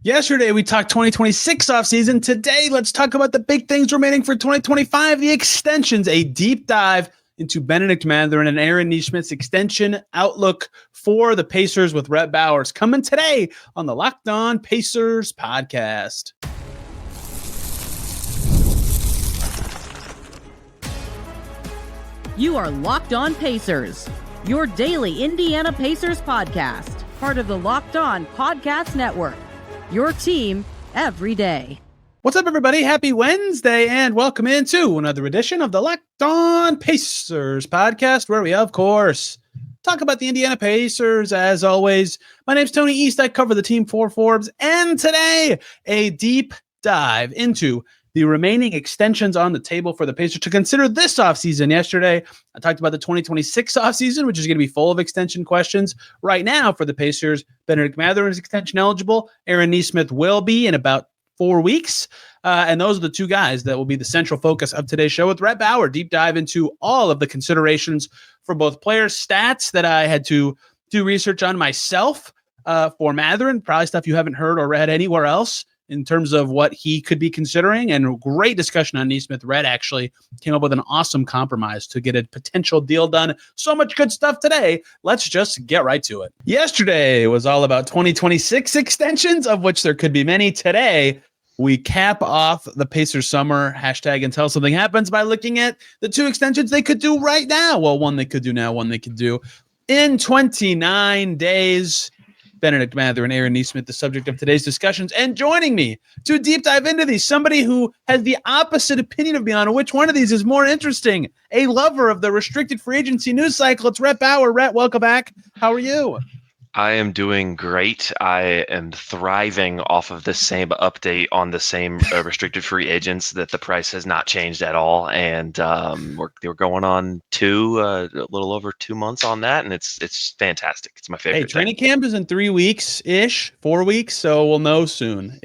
Yesterday, we talked 2026 offseason. Today, let's talk about the big things remaining for 2025, the extensions, a deep dive into Bennedict Mathurin and Aaron Nesmith's extension outlook for the Pacers with Rhett Bauer coming today on the Locked On Pacers podcast. You are Locked On Pacers, your daily Indiana Pacers podcast, part of the Locked On Podcast Network. Your team every day. What's up, everybody? Happy Wednesday, and welcome into another edition of the Locked On Pacers podcast, where we, of course, talk about the Indiana Pacers. As always, my name's Tony East. I cover the team for Forbes, and today, a deep dive into the remaining extensions on the table for the Pacers to consider this offseason. Yesterday, I talked about the 2026 offseason, which is going to be full of extension questions. Right now, for the Pacers, Bennedict Mathurin is extension eligible. Aaron Nesmith will be in about 4 weeks. And those are the two guys that will be the central focus of today's show with Rhett Bauer. Deep dive into all of the considerations for both players' stats that I had to do research on myself for Mathurin, probably stuff you haven't heard or read anywhere else, in terms of what he could be considering, and a great discussion on Nesmith. Rhett actually came up with an awesome compromise to get a potential deal done. So much good stuff today. Let's just get right to it. Yesterday was all about 2026 extensions, of which there could be many. Today, we cap off the Pacers summer hashtag until something happens by looking at the two extensions they could do right now. Well, one they could do now, one they could do in 29 days. Bennedict Mathurin and Aaron Nesmith, the subject of today's discussions, and joining me to deep dive into these, somebody who has the opposite opinion of me on which one of these is more interesting, a lover of the restricted free agency news cycle. It's Rhett Bauer. Rhett, welcome back. How are you? I am doing great. I am thriving off of the same update on the same restricted free agents, that the price has not changed at all. And we're going on a little over 2 months on that, and it's fantastic. It's my favorite. Hey, training camp is in 3 weeks-ish, 4 weeks, so we'll know soon.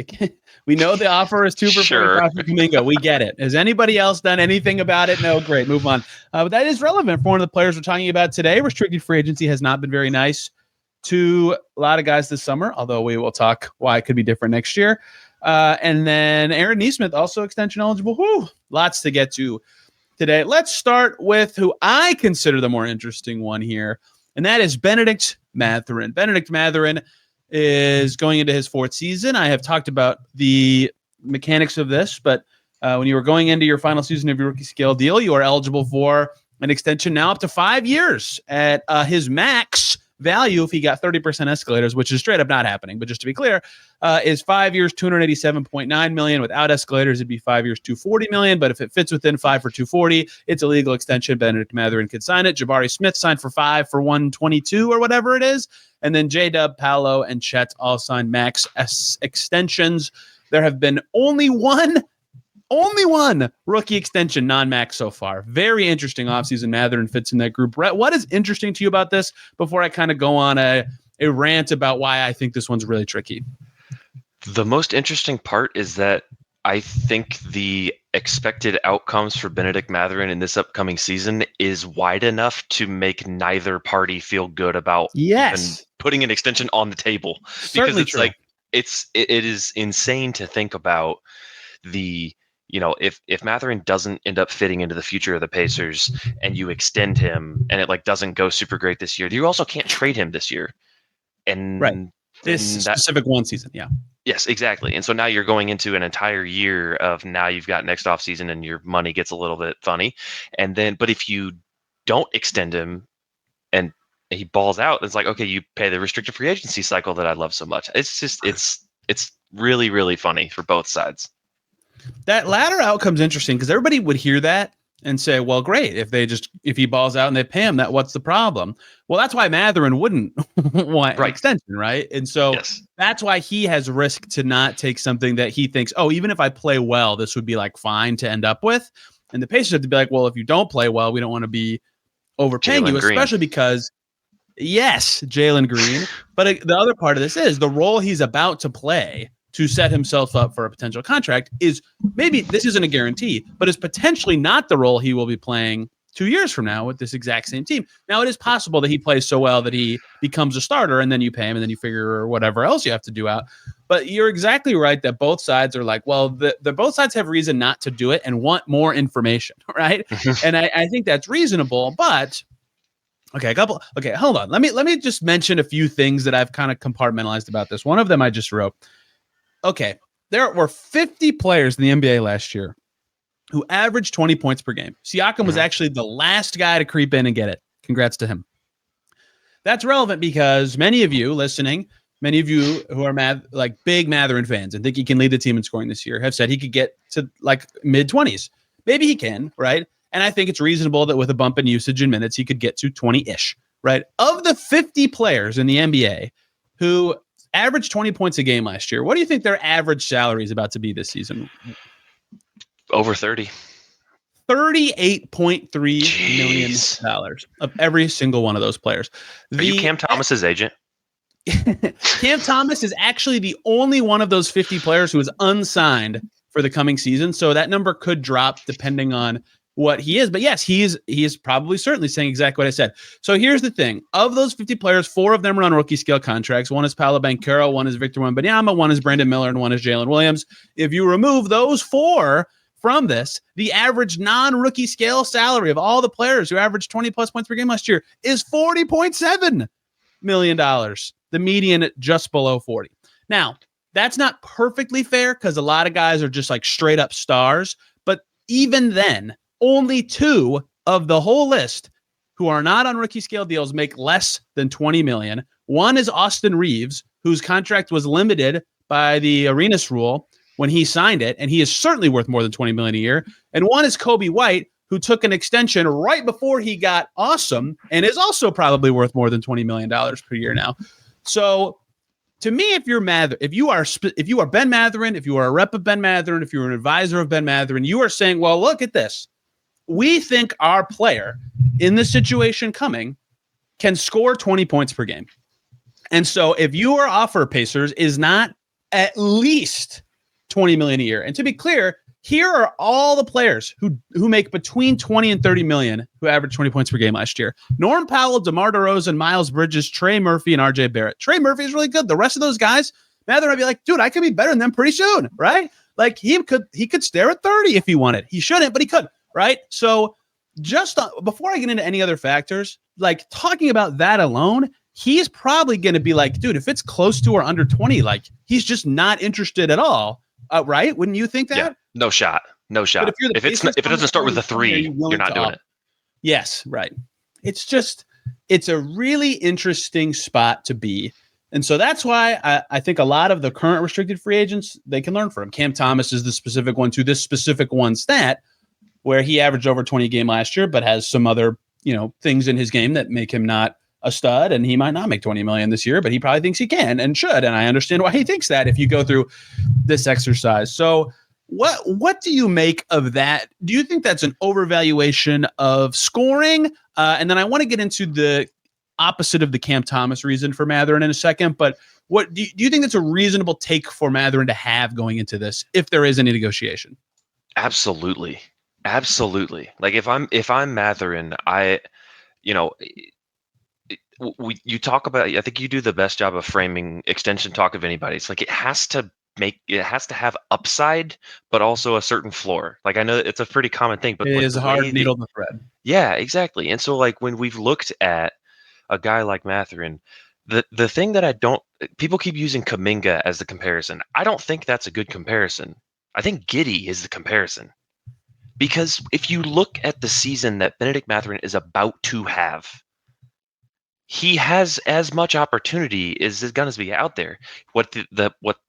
We know the offer is 2 for Sure. Kuminga. We get it. Has anybody else done anything about it? No, great. Move on. But that is relevant for one of the players we're talking about today. Restricted free agency has not been very nice to a lot of guys this summer, although we will talk why it could be different next year. And then Aaron Nesmith, also extension eligible. Whew, lots to get to today. Let's start with who I consider the more interesting one here, and that is Bennedict Mathurin. Bennedict Mathurin is going into his 4th season. I have talked about the mechanics of this, but when you were going into your final season of your rookie scale deal, you are eligible for an extension now up to 5 years at his max value, if he got 30% escalators, which is straight up not happening, but just to be clear, is 5 years, $287.9 million. Without escalators, it'd be 5 years, $240 million. But if it fits within 5 for $240, it's a legal extension. Bennedict Mathurin could sign it. Jabari Smith signed for 5 for $122 or whatever it is. And then J-Dub, Paolo, and Chet all signed max extensions. There have been only one rookie extension, non-max so far. Very interesting offseason. Mathurin fits in that group. Rhett, what is interesting to you about this before I kind of go on a rant about why I think this one's really tricky? The most interesting part is that I think the expected outcomes for Bennedict Mathurin in this upcoming season is wide enough to make neither party feel good about even putting an extension on the table. Certainly because it's true. it is insane to think about if Mathurin doesn't end up fitting into the future of the Pacers and you extend him and it doesn't go super great this year, you also can't trade him this year. And right. This specific one season. Yeah. Yes, exactly. And so now you're going into an entire year of, now you've got next offseason and your money gets a little bit funny. And then, but if you don't extend him and he balls out, it's like, okay, you pay the restricted free agency cycle that I love so much. It's just, it's really, really funny for both sides. That latter outcome's interesting because everybody would hear that and say, well, great. If he balls out and they pay him, what's the problem? Well, that's why Mathurin wouldn't want an extension, right? And so that's why he has risked to not take something that he thinks, even if I play well, this would be fine to end up with. And the Pacers have to be like, well, if you don't play well, we don't want to be overpaying you, especially because, yes, Jalen Green. But the other part of this is the role he's about to play to set himself up for a potential contract is, maybe this isn't a guarantee, but is potentially not the role he will be playing 2 years from now with this exact same team. Now, it is possible that he plays so well that he becomes a starter and then you pay him and then you figure whatever else you have to do out. But you're exactly right that both sides are like, well, the both sides have reason not to do it and want more information, right? And I think that's reasonable. But okay, hold on. Let me just mention a few things that I've kind of compartmentalized about this. One of them I just wrote. Okay, there were 50 players in the NBA last year who averaged 20 points per game. Siakam was actually the last guy to creep in and get it. Congrats to him. That's relevant because many of you listening, many of you who are big Mathurin fans and think he can lead the team in scoring this year have said he could get to like mid-20s. Maybe he can, right? And I think it's reasonable that with a bump in usage in minutes, he could get to 20-ish, right? Of the 50 players in the NBA who averaged 20 points a game last year, what do you think their average salary is about to be this season? Over 30. $38.3 million of every single one of those players. Are you Cam Thomas's agent? Cam Thomas is actually the only one of those 50 players who is unsigned for the coming season. So that number could drop depending on what he is. But yes, he is probably certainly saying exactly what I said. So here's the thing. Of those 50 players, 4 of them are on rookie scale contracts. One is Paolo Banchero, one is Victor Wembanyama, one is Brandon Miller, and one is Jalen Williams. If you remove those 4 from this, the average non-rookie scale salary of all the players who averaged 20 plus points per game last year is $40.7 million. The median just below 40. Now, that's not perfectly fair because a lot of guys are just like straight up stars. But even then, only 2 of the whole list who are not on rookie scale deals make less than $20 million. One is Austin Reeves, whose contract was limited by the Arenas rule when he signed it, and he is certainly worth more than $20 million a year. And one is Kobe White, who took an extension right before he got awesome and is also probably worth more than $20 million per year now. So to me, if you are Ben Mathurin, if you are a rep of Ben Mathurin, if you're an advisor of Ben Mathurin, you are saying, well, look at this. We think our player in this situation coming can score 20 points per game. And so if your offer, Pacers, is not at least $20 million a year. And to be clear, here are all the players who make between 20 and 30 million who averaged 20 points per game last year. Norm Powell, DeMar DeRozan, Miles Bridges, Trey Murphy, and RJ Barrett. Trey Murphy is really good. The rest of those guys, Mather might be like, dude, I could be better than them pretty soon, right? Like he could stare at 30 if he wanted. He shouldn't, but he could, right? So just before I get into any other factors, like talking about that alone, he's probably going to be like, dude, if it's close to or under 20, like he's just not interested at all. Right? Wouldn't you think that? Yeah, no shot. But if it doesn't start with a 3, you're not doing it. Yes, right. It's a really interesting spot to be. And so that's why I think a lot of the current restricted free agents, they can learn from him. Cam Thomas is the specific one to this specific one stat where he averaged over 20 a game last year, but has some other, things in his game that make him not a stud, and he might not make 20 million this year, but he probably thinks he can and should. And I understand why he thinks that if you go through this exercise. So what do you make of that? Do you think that's an overvaluation of scoring? And then I want to get into the opposite of the Cam Thomas reason for Mathurin in a second, but what do you think that's a reasonable take for Mathurin to have going into this, if there is any negotiation? Absolutely. Like if I'm Mathurin, you talk about, I think you do the best job of framing extension talk of anybody. It's like it has to have upside, but also a certain floor. Like I know it's a pretty common thing, but it is a hard needle to thread. Yeah, exactly. And so like when we've looked at a guy like Mathurin, the thing that people keep using Kuminga as the comparison. I don't think that's a good comparison. I think Giddey is the comparison. Because if you look at the season that Bennedict Mathurin is about to have, he has as much opportunity as is going to be out there. What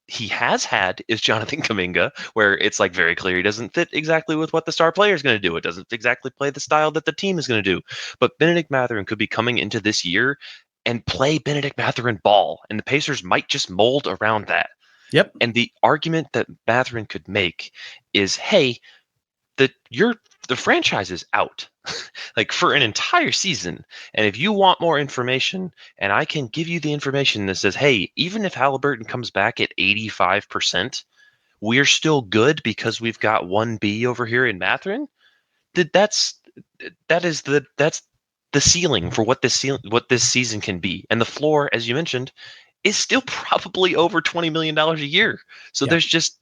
he has had is Jonathan Kuminga, where it's like very clear he doesn't fit exactly with what the star player is going to do. It doesn't exactly play the style that the team is going to do. But Bennedict Mathurin could be coming into this year and play Bennedict Mathurin ball, and the Pacers might just mold around that. Yep. And the argument that Mathurin could make is, hey, the franchise is out like for an entire season. And if you want more information, and I can give you the information that says, hey, even if Haliburton comes back at 85%, we're still good because we've got 1B over here in Mathurin. That's the ceiling for what this season can be. And the floor, as you mentioned, is still probably over $20 million a year. So there's just,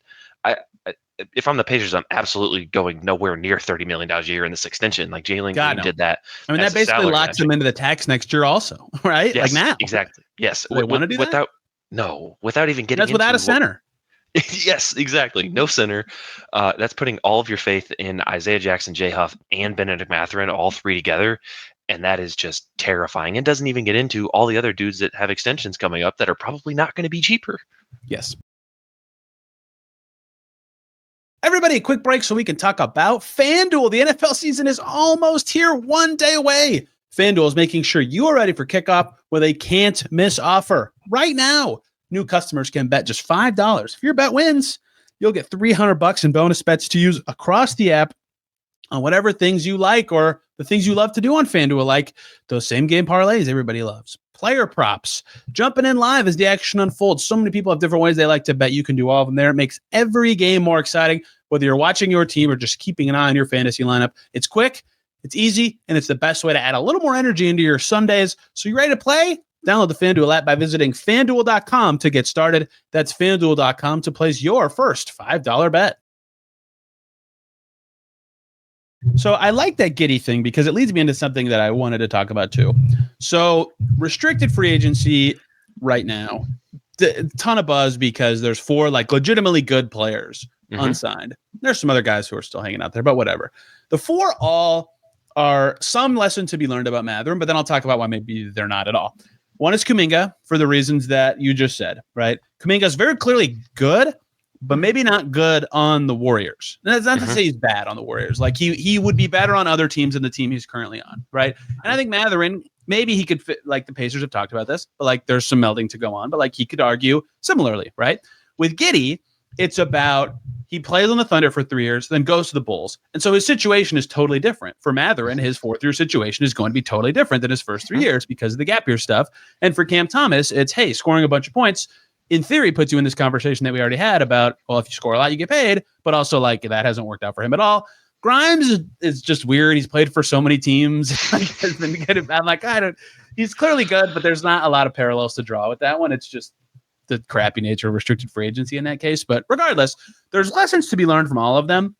if I'm the Pacers, I'm absolutely going nowhere near $30 million a year in this extension. Like Jalen Green did that. I mean, that basically locks him into the tax next year also, right? Yes, like now. Exactly. Yes. Do they want to do that? Without even getting That's without a center. Yes, exactly. No center. That's putting all of your faith in Isaiah Jackson, Jay Huff, and Bennedict Mathurin, all three together. And that is just terrifying. It doesn't even get into all the other dudes that have extensions coming up that are probably not going to be cheaper. Yes. Everybody, a quick break so we can talk about FanDuel. The NFL season is almost here, 1 day away. FanDuel is making sure you are ready for kickoff with a can't-miss offer. Right now, new customers can bet just $5. If your bet wins, you'll get $300 in bonus bets to use across the app on whatever things you like or the things you love to do on FanDuel, like those same game parlays everybody loves. Player props, jumping in live as the action unfolds. So many people have different ways they like to bet. You can do all of them there. It makes every game more exciting, whether you're watching your team or just keeping an eye on your fantasy lineup. It's quick, it's easy, and it's the best way to add a little more energy into your Sundays. So you ready to play? Download the FanDuel app by visiting FanDuel.com to get started. That's FanDuel.com to place your first $5 bet. So I like that Giddey thing because it leads me into something that I wanted to talk about too. So restricted free agency right now, ton of buzz because there's 4 like legitimately good players unsigned. There's some other guys who are still hanging out there, but whatever. The 4 all are some lesson to be learned about Mathurin, but then I'll talk about why maybe they're not at all. One is Kuminga for the reasons that you just said, right? Kuminga is very clearly good, but maybe not good on the Warriors. And that's not to say he's bad on the Warriors. Like he would be better on other teams than the team he's currently on, right? And I think Mathurin, maybe he could fit, like the Pacers have talked about this, but like there's some melding to go on, but like he could argue similarly, right? With Giddey, it's about he plays on the Thunder for 3 years, then goes to the Bulls. And so his situation is totally different. For Mathurin, his 4th-year situation is going to be totally different than his first 3 years because of the gap year stuff. And for Cam Thomas, it's, hey, scoring a bunch of points, in theory, puts you in this conversation that we already had about, well, if you score a lot, you get paid, but also like that hasn't worked out for him at all. Grimes is just weird. He's played for so many teams. I'm like, he's clearly good, but there's not a lot of parallels to draw with that one. It's just the crappy nature of restricted free agency in that case. But regardless, there's lessons to be learned from all of them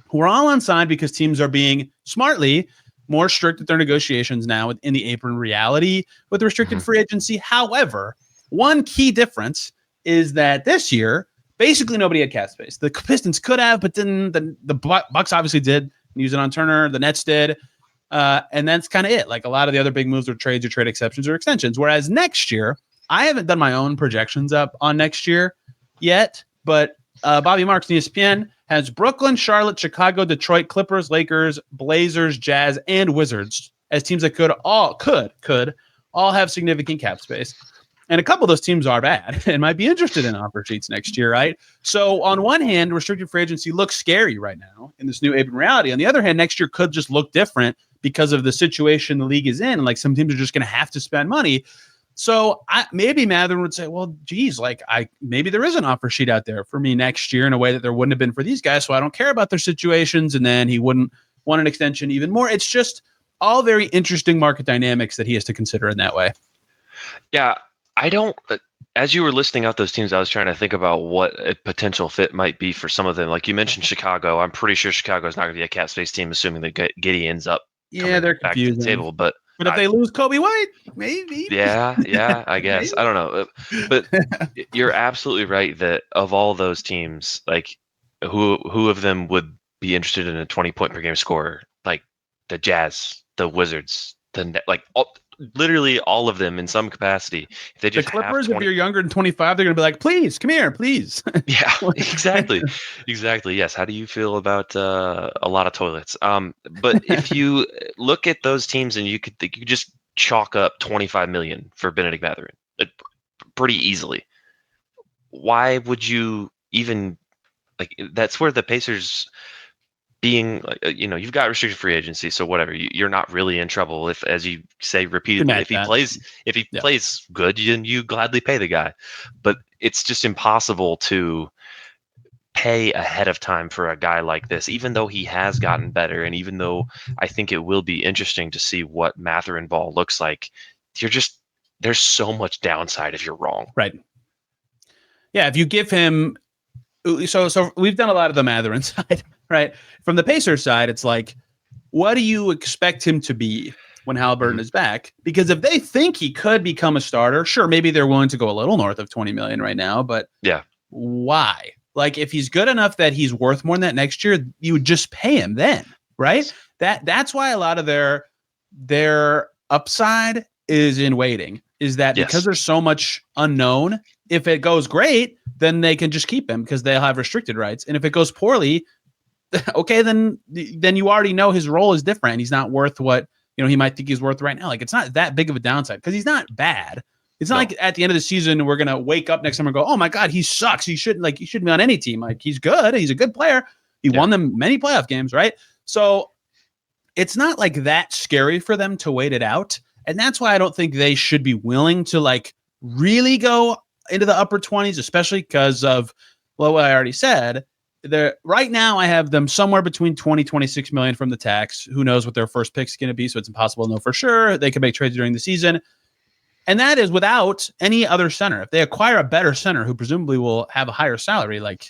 who are all unsigned because teams are being smartly more strict at their negotiations now in the apron reality with restricted free agency. However, one key difference is that this year, basically nobody had cap space. The Pistons could have, but then the Bucks obviously did use it on Turner. The Nets did. And that's kind of it. Like a lot of the other big moves are trades or trade exceptions or extensions. Whereas next year, I haven't done my own projections up on next year yet, but Bobby Marks and ESPN has Brooklyn, Charlotte, Chicago, Detroit, Clippers, Lakers, Blazers, Jazz, and Wizards as teams that could all have significant cap space. And a couple of those teams are bad and might be interested in offer sheets next year, right? So on one hand, restricted free agency looks scary right now in this new apron reality. On the other hand, next year could just look different because of the situation the league is in. And like some teams are just going to have to spend money. So maybe Mathurin would say, well, geez, like maybe there is an offer sheet out there for me next year in a way that there wouldn't have been for these guys. So I don't care about their situations. And then he wouldn't want an extension even more. It's just all very interesting market dynamics that he has to consider in that way. Yeah. I don't, as you were listing out those teams, I was trying to think about what a potential fit might be for some of them. Like you mentioned Chicago. I'm pretty sure Chicago is not going to be a cap space team, assuming that Giddey ends up they're back confusing. to the table. But if they lose Kobe White, maybe. Yeah, I guess. I don't know. But you're absolutely right that of all those teams, like who of them would be interested in a 20-point per game scorer? Like the Jazz, the Wizards, literally all of them in some capacity. If they just the Clippers, if you're younger than 25, they're going to be like, please, come here, please. Yeah, exactly. Yes. How do you feel about a lot of toilets? But if you look at those teams and you could just chalk up $25 million for Bennedict Mathurin pretty easily. Why would you even that's where the Pacers being you've got restricted free agency, so whatever, you're not really in trouble if, as you say repeatedly, if he plays good, you gladly pay the guy. But it's just impossible to pay ahead of time for a guy like this, even though he has gotten better, and even though I think it will be interesting to see what Mathurin ball looks like. there's so much downside if you're wrong. Right. Yeah, if you give him so we've done a lot of the Mathurin side, right? From the Pacers side, it's like, what do you expect him to be when Haliburton is back? Because if they think he could become a starter, sure, maybe they're willing to go a little north of 20 million right now, but yeah, why? Like, if he's good enough that he's worth more than that next year, you would just pay him then, right? That's why a lot of their upside is in waiting. Is that because there's so much unknown? If it goes great, then they can just keep him because they'll have restricted rights. And if it goes poorly, okay, then you already know his role is different. He's not worth what he might think he's worth right now. Like, it's not that big of a downside because he's not bad. It's not like at the end of the season we're gonna wake up next summer and go, "Oh my God, he sucks. He shouldn't be on any team." Like, he's good. He's a good player. He won them many playoff games, right? So it's not like that scary for them to wait it out. And that's why I don't think they should be willing to like really go into the upper 20s, especially because of what I already said. Right now I have them somewhere between 20-26 million from the tax. Who knows what their first pick's going to be, so it's impossible to know for sure. They can make trades during the season. And that is without any other center. If they acquire a better center who presumably will have a higher salary, like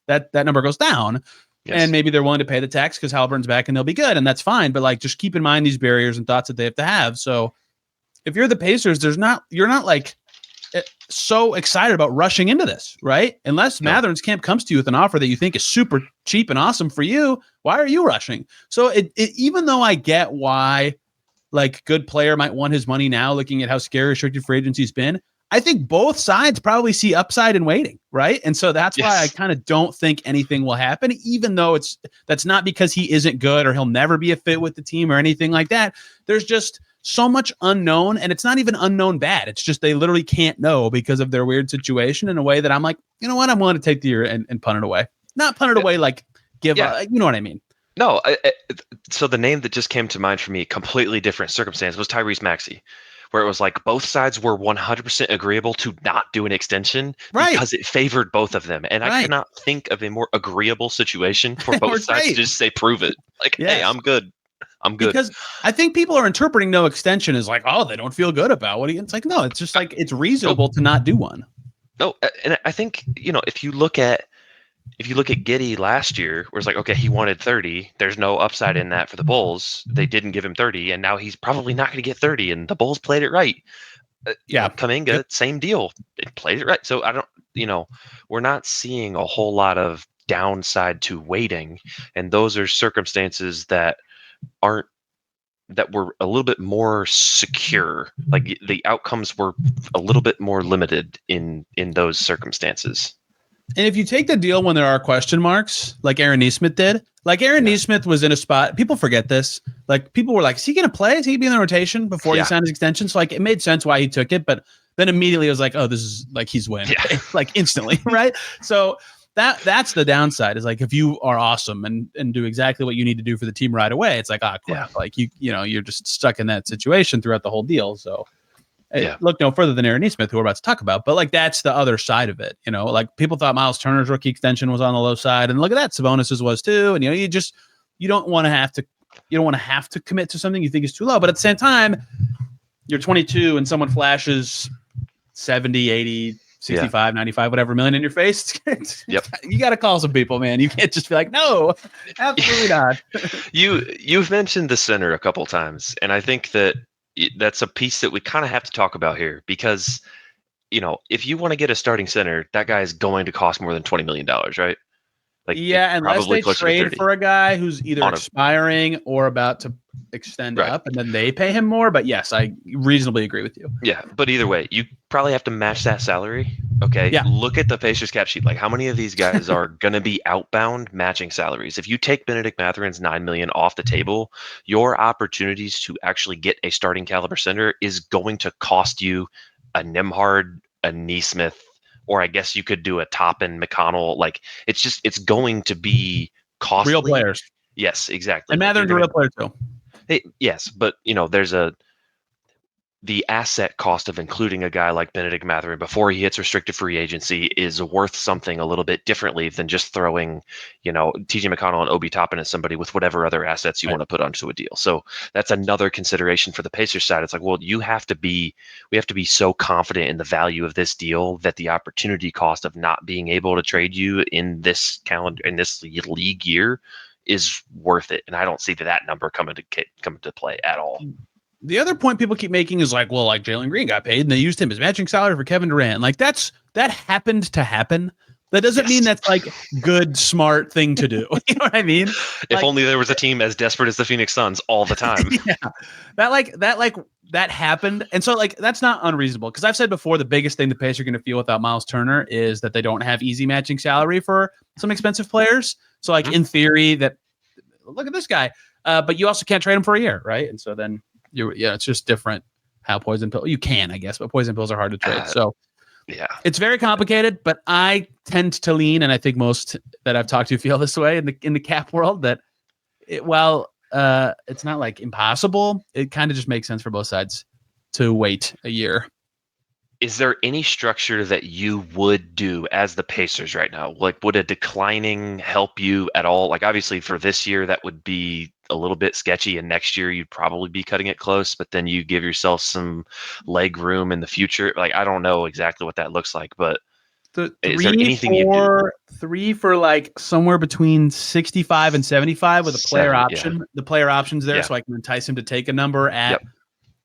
that number goes down. Yes. And maybe they're willing to pay the tax because Haliburton's back and they'll be good, and that's fine. But like, just keep in mind these barriers and thoughts that they have to have. So if you're the Pacers, you're not like so excited about rushing into this, right? Unless Mathurin's camp comes to you with an offer that you think is super cheap and awesome for you, why are you rushing? So even though I get why, like, good player might want his money now, looking at how scary restricted free agency's been, I think both sides probably see upside in waiting, right? And so that's why I kind of don't think anything will happen, even though that's not because he isn't good or he'll never be a fit with the team or anything like that. There's just so much unknown, and it's not even unknown bad. It's just they literally can't know because of their weird situation in a way that I'm like, you know what? I'm willing to take the year and punt it away. Not punt it away, like give up. You know what I mean? No. So the name that just came to mind for me, completely different circumstance, was Tyrese Maxey, where it was like both sides were 100% agreeable to not do an extension because it favored both of them. And I cannot think of a more agreeable situation for both sides to just say, prove it. Like, hey, I'm good. I'm good. Because I think people are interpreting no extension as like, oh, they don't feel good about what it's like. No, it's just like, it's reasonable to not do one. No. And I think, if you look at Giddey last year, where it's like, okay, he wanted 30. There's no upside in that for the Bulls. They didn't give him 30, and now he's probably not going to get 30, and the Bulls played it right. Kuminga, same deal. They played it right. So I don't, we're not seeing a whole lot of downside to waiting, and those are circumstances that were a little bit more secure. Like, the outcomes were a little bit more limited in those circumstances. And if you take the deal when there are question marks, like Aaron Nesmith did, like Aaron Nesmith was in a spot, people forget this. Like, people were like, is he going to play? Is he going to be in the rotation before he signed his extension? So like, it made sense why he took it, but then immediately it was like, oh, this is like, he's winning, like instantly. Right. So that's the downside, is like, if you are awesome and do exactly what you need to do for the team right away, it's like, crap. Like you're just stuck in that situation throughout the whole deal. So look no further than Aaron Nesmith, who we're about to talk about, but like, that's the other side of it. Like, people thought Miles Turner's rookie extension was on the low side, and look at that, Sabonis's was too. And you don't want to have to commit to something you think is too low, but at the same time, you're 22 and someone flashes 70, 80, 65, 95, whatever million in your face. You got to call some people, man. You can't just be like, no, absolutely not. You've mentioned the center a couple times, and I think that's a piece that we kind of have to talk about here, because, if you want to get a starting center, that guy is going to cost more than $20 million, right? Like, unless they trade for a guy who's either expiring or about to extend up, and then they pay him more. But yes, I reasonably agree with you. Yeah, but either way, you probably have to match that salary. Okay. Yeah. Look at the Pacers cap sheet. Like, how many of these guys are going to be outbound matching salaries? If you take Bennedict Mathurin's $9 million off the table, your opportunities to actually get a starting caliber center is going to cost you a Nembhard, a Nesmith, or I guess you could do a Toppin, McConnell. Like, it's going to be costly. Real players. Yes, exactly. And Mathurin's a real player too. Yes, but there's the asset cost of including a guy like Bennedict Mathurin before he hits restricted free agency is worth something a little bit differently than just throwing, TJ McConnell and Obi Toppin as somebody with whatever other assets you want to put onto a deal. So that's another consideration for the Pacers side. It's like, well, we have to be so confident in the value of this deal that the opportunity cost of not being able to trade you in this league year is worth it. And I don't see that number coming to play at all. The other point people keep making is like, well, like Jalen Green got paid and they used him as matching salary for Kevin Durant. Like that happened to happen. That doesn't mean that's like good, smart thing to do. You know what I mean? If only there was a team as desperate as the Phoenix Suns all the time. Yeah, that happened. And so like, that's not unreasonable. Cause I've said before, the biggest thing the Pacers are going to feel without Miles Turner is that they don't have easy matching salary for some expensive players. So like in theory that look at this guy, but you also can't trade him for a year. Right. And so then it's just different how poison pill you can, I guess, but poison pills are hard to trade. So yeah, it's very complicated, but I tend to lean, and I think most that I've talked to feel this way in the cap world, that while it's not like impossible, it kind of just makes sense for both sides to wait a year. Is there any structure that you would do as the Pacers right now? Like, would a declining help you at all? Like, obviously for this year, that would be a little bit sketchy, and next year you'd probably be cutting it close, but then you give yourself some leg room in the future. Like, I don't know exactly what that looks like, but is there anything you do? 3 for like somewhere between 65 and 75 with a player option. Yeah. The player option's there, so I can entice him to take a number at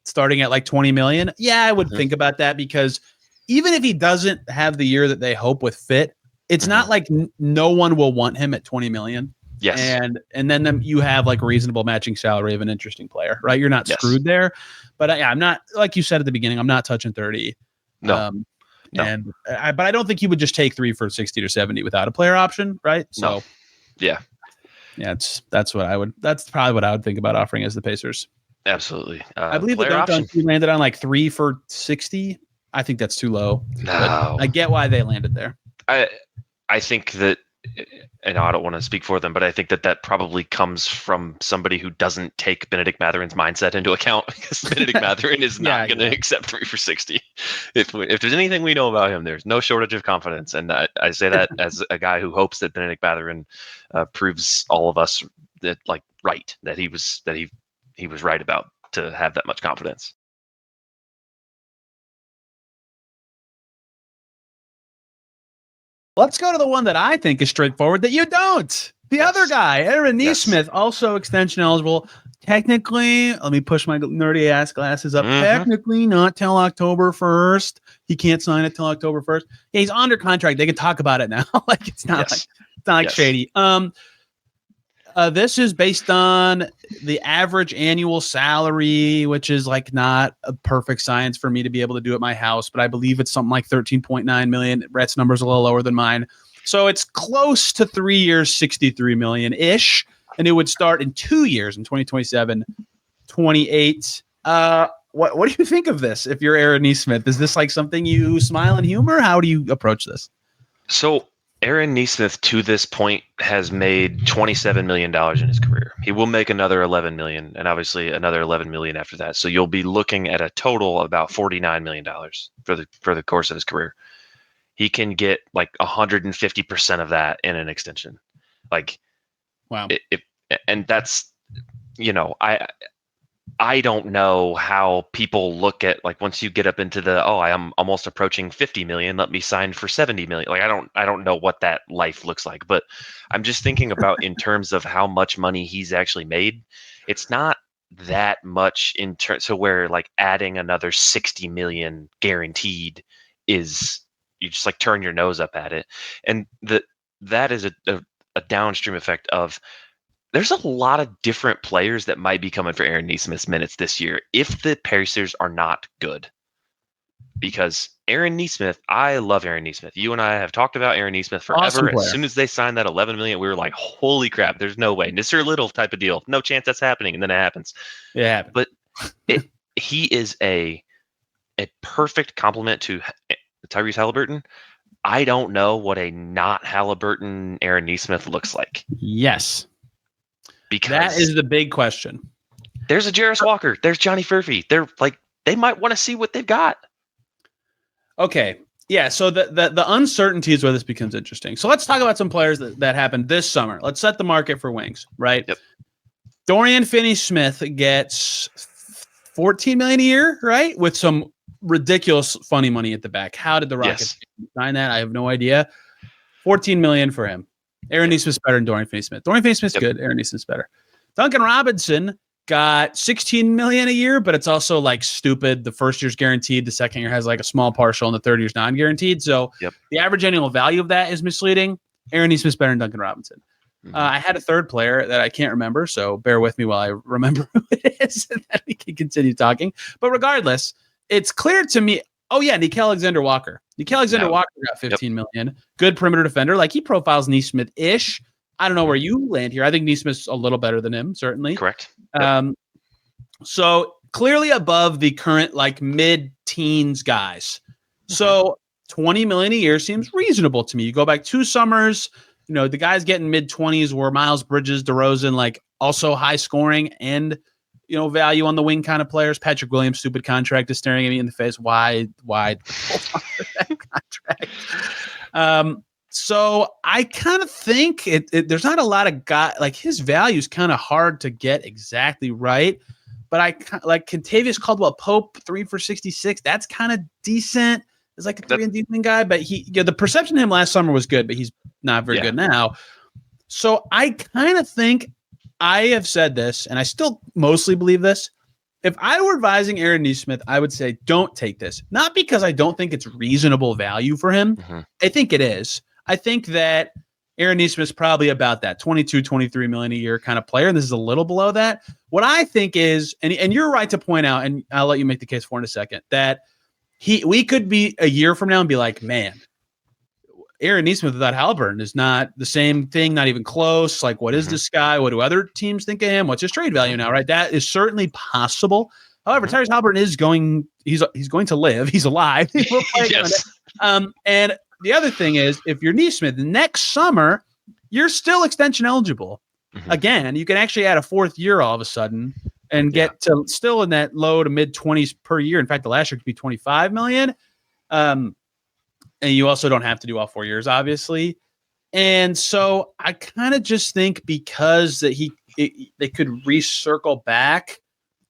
starting at like 20 million. Yeah, I would think about that, because even if he doesn't have the year that they hope with fit, it's not like no one will want him at 20 million. Yes. And then you have like reasonable matching salary of an interesting player, right? You're not screwed there. But I'm not, like you said at the beginning, I'm not touching 30. No. No. But I don't think you would just take 3 for 60 or 70 without a player option, right? So no. Yeah, that's probably what I would think about offering as the Pacers. Absolutely. I believe the dunk landed on like 3 for 60. I think that's too low. No. I get why they landed there. I think that, and I don't want to speak for them, but I think that probably comes from somebody who doesn't take Bennedict Mathurin's mindset into account, because Bennedict Mathurin is not going to accept 3 for 60. If there's anything we know about him, there's no shortage of confidence. And I say that as a guy who hopes that Bennedict Mathurin proves all of us that he was right about to have that much confidence. Let's go to the one that I think is straightforward that you don't. The other guy, Aaron Nesmith, also extension eligible. Technically, let me push my nerdy ass glasses up. Technically, not till October 1st. He can't sign it till October 1st. Yeah, he's under contract. They can talk about it now. Like it's not like shady. This is based on the average annual salary, which is like not a perfect science for me to be able to do at my house, but I believe it's something like 13.9 million. Rhett's number's a little lower than mine. So it's close to 3 years, 63 million ish. And it would start in 2 years in 2027, 28. What do you think of this? If you're Aaron Nesmith, is this like something you smile and humor? How do you approach this? So Aaron Nesmith to this point has made $27 million in his career. He will make another 11 million, and obviously another 11 million after that. So you'll be looking at a total of about $49 million for the course of his career. He can get like 150% of that in an extension. Like, wow. And that's, I don't know how people look at, like, once you get up into the, I am almost approaching 50 million, let me sign for 70 million. Like, I don't know what that life looks like, but I'm just thinking about in terms of how much money he's actually made. It's not that much in terms, so where like adding another 60 million guaranteed is, you just like turn your nose up at it. And that is a downstream effect of, there's a lot of different players that might be coming for Aaron Nesmith's minutes this year if the Pacers are not good. Because Aaron Nesmith, I love Aaron Nesmith. You and I have talked about Aaron Nesmith forever. Awesome. As soon as they signed that 11 million, we were like, holy crap, there's no way. Mr. Little type of deal. No chance that's happening. And then it happens. Yeah. But he is a perfect complement to Tyrese Haliburton. I don't know what a not Haliburton Aaron Nesmith looks like. Yes. Because that is the big question. There's a Jarris Walker. There's Johnny Furphy. they might want to see what they've got. Okay. Yeah, so the uncertainty is where this becomes interesting. So let's talk about some players that happened this summer. Let's set the market for wings, right? Yep. Dorian Finney-Smith gets $14 million a year, right? With some ridiculous funny money at the back. How did the Rockets sign that? I have no idea. $14 million for him. Aaron Nesmith's better than Dorian Finney-Smith. Dorian Finney-Smith's good. Aaron Nesmith's better. Duncan Robinson got $16 million a year, but it's also like stupid. The first year's guaranteed. The second year has like a small partial, and the third year's non-guaranteed. So the average annual value of that is misleading. Aaron Nesmith's better than Duncan Robinson. I had a third player that I can't remember, so bear with me while I remember who it is, and then we can continue talking. But regardless, it's clear to me. Oh yeah, Nickeil Alexander-Walker. Nickeil Alexander-Walker got $15 million. Good perimeter defender. Like, he profiles Nesmith-ish. I don't know where you land here. I think Nesmith's a little better than him, certainly. Correct. So clearly above the current like mid-teens guys. So $20 million a year seems reasonable to me. You go back 2 summers. You know, the guys getting mid-20s were Miles Bridges, DeRozan, like also high scoring and, you know, value on the wing kind of players. Patrick Williams' stupid contract is staring at me in the face. Why hold on to that contract? So I kind of think there's not a lot of guy like his value is kind of hard to get exactly right. But I like Kentavious Caldwell-Pope, 3 for 66. That's kind of decent. It's like a 3-and-D guy, but the perception of him last summer was good, but he's not very good now. So I kind of think I have said this, and I still mostly believe this. If I were advising Aaron Nesmith, I would say don't take this. Not because I don't think it's reasonable value for him. I think it is. I think that Aaron Nesmith's probably about that 22, 23 million a year kind of player. And this is a little below that. What I think is, and you're right to point out, and I'll let you make the case for in a second, that we could be a year from now and be like, man, Aaron Nesmith without Haliburton is not the same thing, not even close. Like, what is this guy? What do other teams think of him? What's his trade value now, right? That is certainly possible. However, Tyrese Haliburton is he's going to live. He's alive. Yes. And the other thing is, if you're Nesmith, next summer, you're still extension eligible. Again, you can actually add a 4th year all of a sudden and get to still in that low to mid 20s per year. In fact, the last year could be 25 million. And you also don't have to do all 4 years, obviously. And so I kind of just think because that they could recircle back.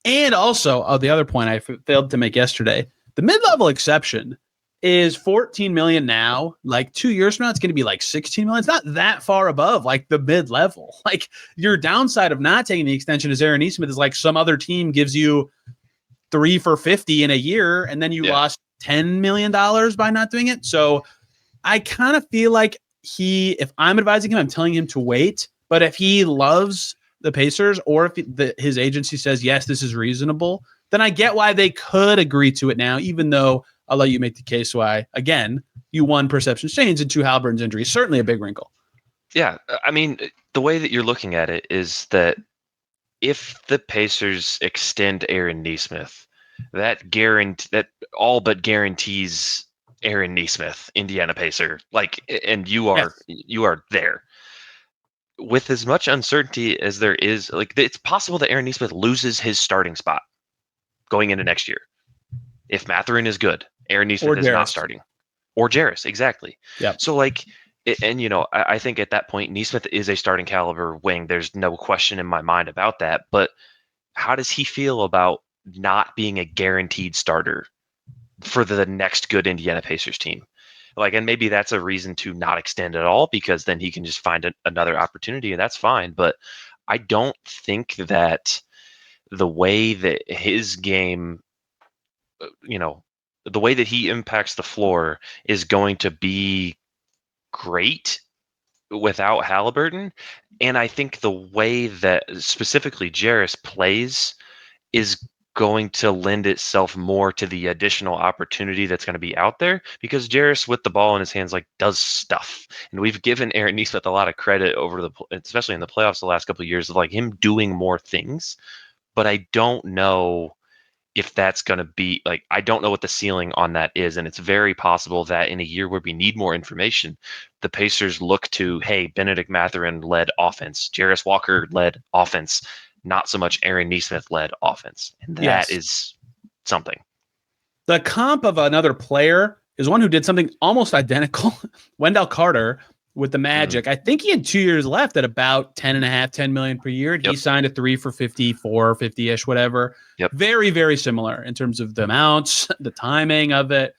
And also, the other point I failed to make yesterday, the mid-level exception is 14 million now. Like 2 years from now, it's going to be like 16 million. It's not that far above like the mid-level. Like, your downside of not taking the extension as Aaron Nesmith is like some other team gives you 3 for 50 in a year, and then you lost $10 million by not doing it. So I kind of feel like if I'm advising him, I'm telling him to wait. But if he loves the Pacers, or if his agency says, yes, this is reasonable, then I get why they could agree to it now, even though I'll let you make the case why, again, you won perception change and 2 Haliburton's injuries. Certainly a big wrinkle. Yeah. I mean, the way that you're looking at it is that if the Pacers extend Aaron Nesmith, that all but guarantees Aaron Nesmith, Indiana Pacer, like, and you are there. With as much uncertainty as there is, like, it's possible that Aaron Nesmith loses his starting spot going into next year. If Mathurin is good, Aaron Nesmith is not starting. Or Jarris, exactly. Yeah. So, like, and, you know, I think at that point, Nesmith is a starting caliber wing. There's no question in my mind about that. But how does he feel about not being a guaranteed starter for the next good Indiana Pacers team? Like, and maybe that's a reason to not extend at all, because then he can just find another opportunity, and that's fine. But I don't think that the way that his game, you know, the way that he impacts the floor is going to be great without Haliburton. And I think the way that specifically Jarris plays is going to lend itself more to the additional opportunity that's going to be out there, because Jarris with the ball in his hands, like, does stuff. And we've given Aaron Nesmith a lot of credit especially in the playoffs the last couple of years, of like him doing more things. But I don't know if that's going to be like, I don't know what the ceiling on that is. And it's very possible that in a year where we need more information, the Pacers look to, hey, Bennedict Mathurin led offense, Jarris Walker led offense, not so much Aaron Nesmith led offense. And that is something. The comp of another player is one who did something almost identical. Wendell Carter with the Magic. I think he had 2 years left at about 10 million per year. He signed a 3 for 54, 50-ish, whatever. Very, very similar in terms of the amounts, the timing of it.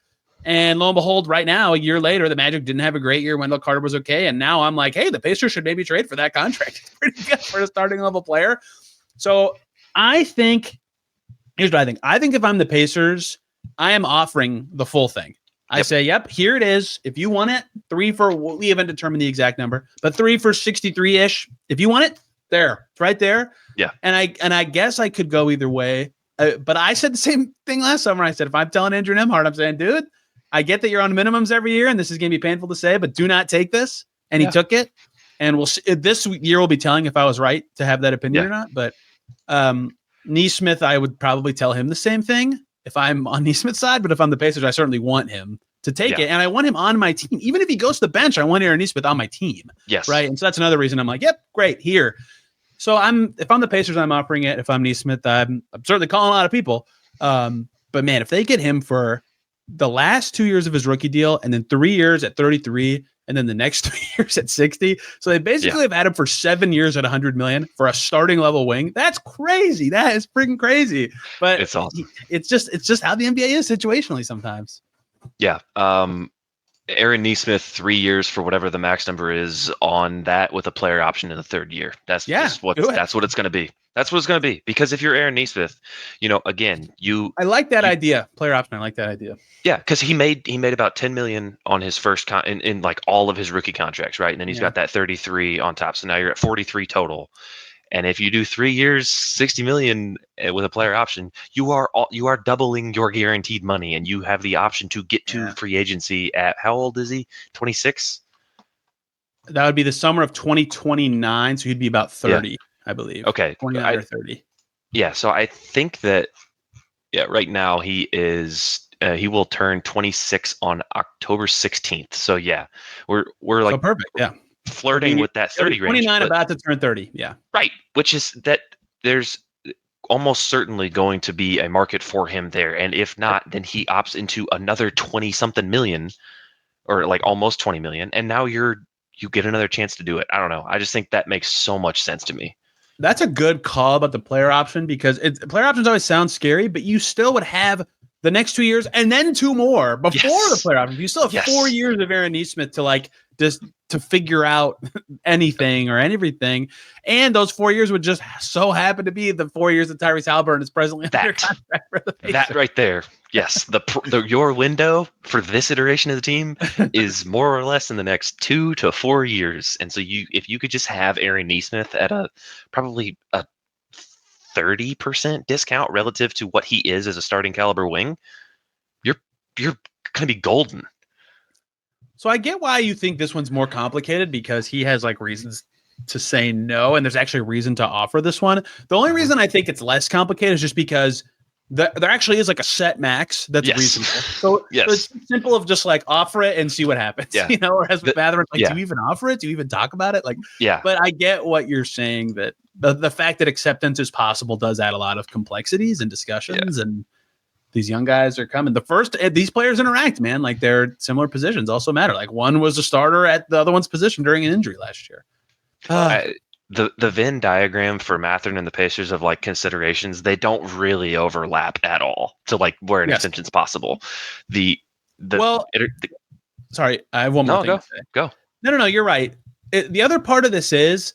And lo and behold, right now, a year later, the Magic didn't have a great year. Wendell Carter was okay. And now I'm like, hey, the Pacers should maybe trade for that contract. It's pretty good for a starting level player. So I think, here's what I think. I think if I'm the Pacers, I am offering the full thing. I say, yep, here it is. If you want it, 3 for, we haven't determined the exact number, but 3 for 63-ish. If you want it, there, it's right there. Yeah. And I guess I could go either way. But I said the same thing last summer. I said, if I'm telling Andrew Nemhart, I'm saying, dude, I get that you're on minimums every year, and this is going to be painful to say, but do not take this. And he took it. And we'll see. This year will be telling if I was right to have that opinion or not. But Nesmith, I would probably tell him the same thing if I'm on Nesmith's side. But if I'm the Pacers, I certainly want him to take it. And I want him on my team. Even if he goes to the bench, I want Aaron Nesmith on my team. Yes. Right. And so that's another reason I'm like, yep, great, here. So if I'm the Pacers, I'm offering it. If I'm Nesmith, I'm certainly calling a lot of people. But man, if they get him for the last 2 years of his rookie deal and then 3 years at 33 and then the next 3 years at 60. So they basically have had him for 7 years at 100 million for a starting level wing. That's crazy. That is freaking crazy. But it's awesome. It's just how the NBA is situationally sometimes. Yeah. Aaron Nesmith, 3 years for whatever the max number is on that with a player option in the third year. That's what it's going to be. That's what it's going to be. Because if you're Aaron Nesmith, again, I like that idea. Player option. I like that idea. Yeah, because he made about 10 million on his first in like all of his rookie contracts, right? And then he's got that 33 on top. So now you're at 43 total. And if you do 3 years, 60 million with a player option, you are doubling your guaranteed money, and you have the option to get to free agency at, how old is he? 26. That would be the summer of 2029. So he'd be about 30, I believe. Okay, 29 or 30. Yeah. So I think that right now he is. He will turn 26 on October 16th. So we're like, so perfect. Yeah. Flirting with that 30 range. 29 about to turn 30. Yeah. Right. Which is that there's almost certainly going to be a market for him there. And if not, then he opts into another 20 something million, or like almost 20 million. And now you get another chance to do it. I don't know. I just think that makes so much sense to me. That's a good call about the player option, because player options always sound scary, but you still would have the next 2 years and then 2 more before the player option. You still have 4 years of Aaron Nesmith to just to figure out anything or everything. And those 4 years would just so happen to be the 4 years that Tyrese Haliburton is presently under contract for the Pacers. That right there. Yes. Your window for this iteration of the team is more or less in the next 2 to 4 years. And so if you could just have Aaron Nesmith at probably a 30% discount relative to what he is as a starting caliber wing, you're going to be golden. So I get why you think this one's more complicated, because he has reasons to say no, and there's actually a reason to offer this one. The only reason I think it's less complicated is just because there actually is a set max that's reasonable. So it's simple of just offer it and see what happens. Or as with Mathurin, do you even offer it? Do you even talk about it? But I get what you're saying, that the fact that acceptance is possible does add a lot of complexities and discussions, and these young guys are coming. These players interact, man. Their similar positions also matter. One was a starter at the other one's position during an injury last year. The Venn diagram for Mathurin and the Pacers of considerations, they don't really overlap at all to where an extension's possible. Sorry, I have one more thing to say. Go. No, you're right. The other part of this is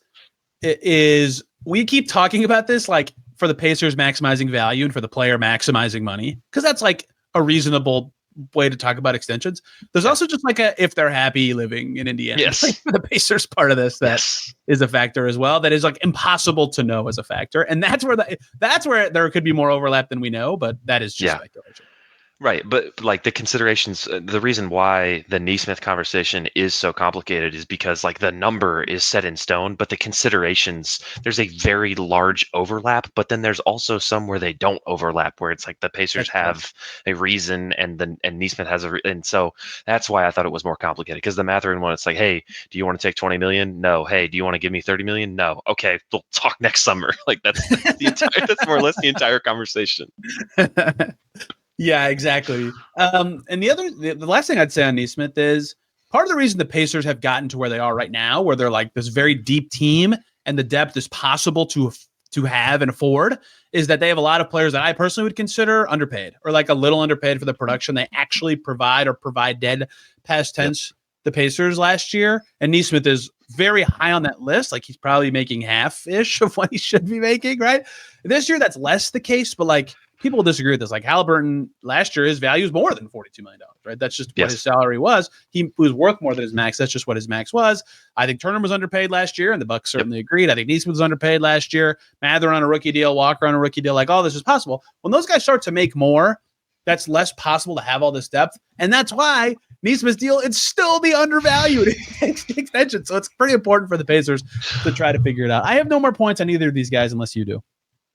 we keep talking about this for the Pacers maximizing value and for the player maximizing money, because that's a reasonable way to talk about extensions. There's also just if they're happy living in Indiana. Yes. For the Pacers part of this, that is a factor as well. That is impossible to know as a factor. And that's where there could be more overlap than we know, but that is just speculation. Right. But the considerations, the reason why the Nesmith conversation is so complicated is because the number is set in stone, but the considerations, there's a very large overlap, but then there's also some where they don't overlap, where it's the Pacers have a reason and Nesmith has and so that's why I thought it was more complicated, because the Mathurin one, it's hey, do you want to take 20 million? No. Hey, do you want to give me 30 million? No. Okay, we'll talk next summer. That's more or less the entire conversation. Yeah, exactly. And the last thing I'd say on Nesmith is part of the reason the Pacers have gotten to where they are right now, where they're like this very deep team and the depth is possible to have and afford, is that they have a lot of players that I personally would consider underpaid or like a little underpaid for the production they actually provide or provided past tense the Pacers last year. And Nesmith is very high on that list. Like he's probably making half-ish of what he should be making, right? This year, that's less the case, but like people disagree with this. Like Haliburton last year, his value is more than $42 million, right? That's just what his salary was. He was worth more than his max. That's just what his max was. I think Turner was underpaid last year, and the Bucks certainly agreed. I think Nesmith was underpaid last year. Mathurin on a rookie deal, Walker on a rookie deal. Like all this is possible. When those guys start to make more, that's less possible to have all this depth. And that's why Nesmith's deal, it's still the undervalued extension. So it's pretty important for the Pacers to try to figure it out. I have no more points on either of these guys unless you do.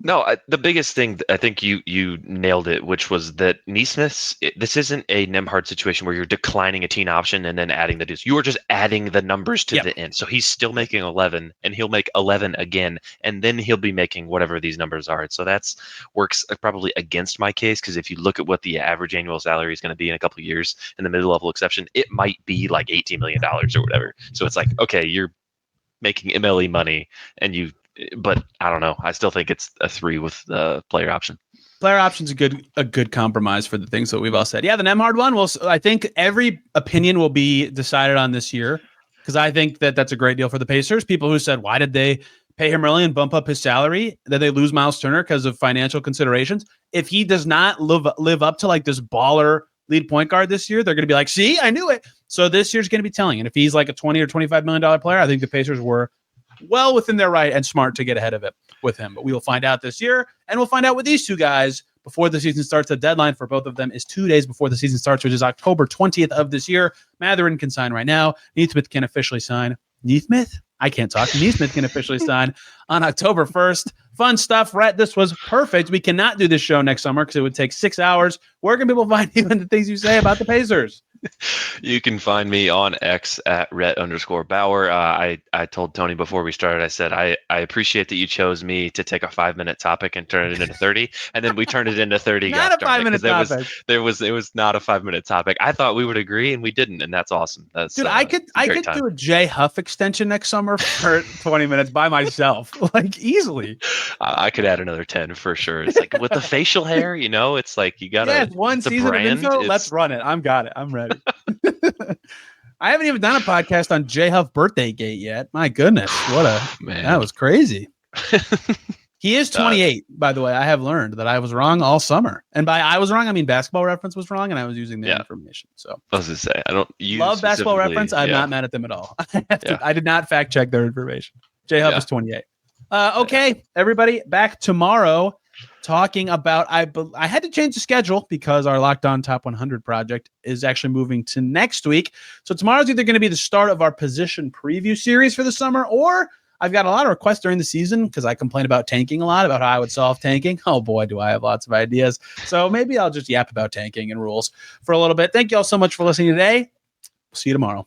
No, the biggest thing, I think you nailed it, which was that Nesmith's, this isn't a Nembhard situation where you're declining a team option and then adding the dudes. You are just adding the numbers to the end. So he's still making 11, and he'll make 11 again, and then he'll be making whatever these numbers are. So that's works probably against my case, because if you look at what the average annual salary is going to be in a couple of years in the mid-level exception, it might be like $18 million or whatever. So it's like, okay, you're making MLE money, and but I don't know. I still think it's a 3 with the player option. Player option's a good compromise for the things that we've all said. Yeah, the Nembhard one. Well, I think every opinion will be decided on this year because I think that that's a great deal for the Pacers. People who said, why did they pay him early and bump up his salary? That they lose Miles Turner because of financial considerations. If he does not live up to like this baller lead point guard this year, they're going to be like, see, I knew it. So this year's going to be telling. And if he's like a $20 or $25 million player, I think the Pacers were well within their right and smart to get ahead of it with him. But we will find out this year, and we'll find out with these two guys before the season starts. The deadline for both of them is 2 days before the season starts, which is October 20th of this year. Mathurin can sign right now. Nesmith can officially sign. Nesmith? I can't talk. Nesmith can officially sign on October 1st. Fun stuff, Rhett. This was perfect. We cannot do this show next summer because it would take 6 hours. Where can people find you and the things you say about the Pacers? You can find me on X at Rhett_Bauer. I told Tony before we started, I said, I appreciate that you chose me to take a 5-minute topic and turn it into 30. And then we turned it into 30. Not a 5-minute topic. It was not a 5-minute topic. I thought we would agree and we didn't. And that's awesome. That's Dude, I could do a J Huff extension next summer for 20 minutes by myself, like easily. I could add another 10 for sure. It's like with the facial hair, it's like you got to. Yeah, one season of info. Let's run it. I'm ready. I haven't even done a podcast on J Huff birthday gate yet. My goodness, man, that was crazy. He is 28, by the way. I have learned that I was wrong all summer, and by I was wrong, I mean Basketball Reference was wrong, and I was using their information. So I was gonna say I don't love Basketball Reference. I'm not mad at them at all. I did not fact check their information. J Huff is 28. Okay, everybody, back tomorrow. Talking about, I had to change the schedule because our Locked On Top 100 project is actually moving to next week. So tomorrow's either going to be the start of our position preview series for the summer, or I've got a lot of requests during the season because I complain about tanking a lot, about how I would solve tanking. Oh boy, do I have lots of ideas. So maybe I'll just yap about tanking and rules for a little bit. Thank you all so much for listening today. See you tomorrow.